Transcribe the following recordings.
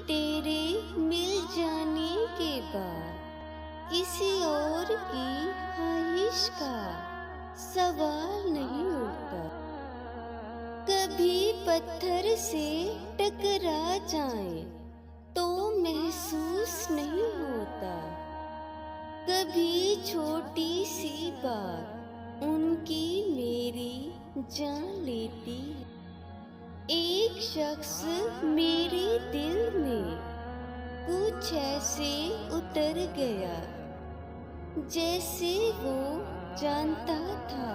तेरे मिल जाने के बाद किसी और की ख्वाहिश का सवाल नहीं उठता। कभी पत्थर से टकरा जाए तो महसूस नहीं होता। कभी छोटी सी बात उनकी मेरी जान लेती है। एक शख्स मेरे दिल में कुछ ऐसे उतर गया जैसे वो जानता था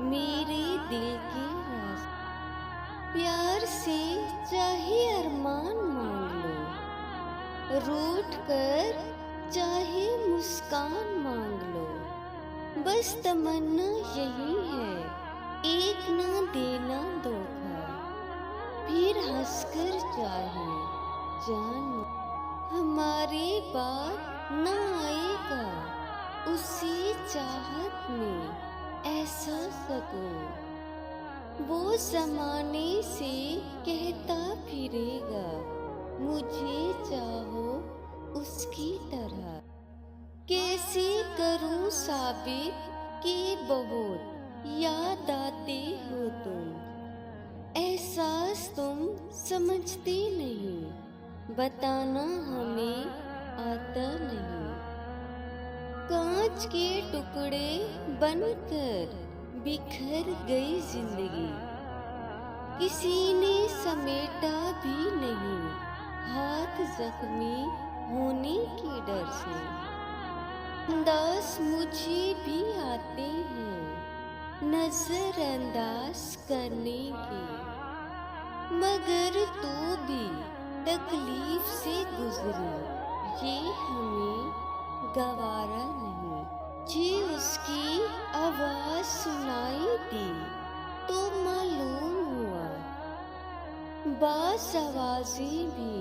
मेरे दिल के राज। प्यार से चाहे अरमान मांग लो, रूठ कर चाहे मुस्कान मांग लो, बस तमन्ना यही है, एक ना देना धोखा। फिर हंसकर चाहे जान हमारे बाद न आएगा उसी चाहत में ऐसा सकून। वो ज़माने से कहता फिरेगा मुझे चाहो उसकी तरह। कैसे करूं साबित कि बहुत याद आते हो तुम। एहसास तुम समझते नहीं, बताना हमें आता नहीं। कांच के टुकड़े बनकर बिखर गई जिंदगी, किसी ने समेटा भी नहीं हाथ जख्मी होने के डर से। अंदाज मुझे भी आते हैं नजरअंदाज करने के, मगर तू भी तकलीफ से गुजरी, ये हमें गवारा नहीं। जी उसकी आवाज सुनाई दी तो मालूम हुआ बास आवाजें भी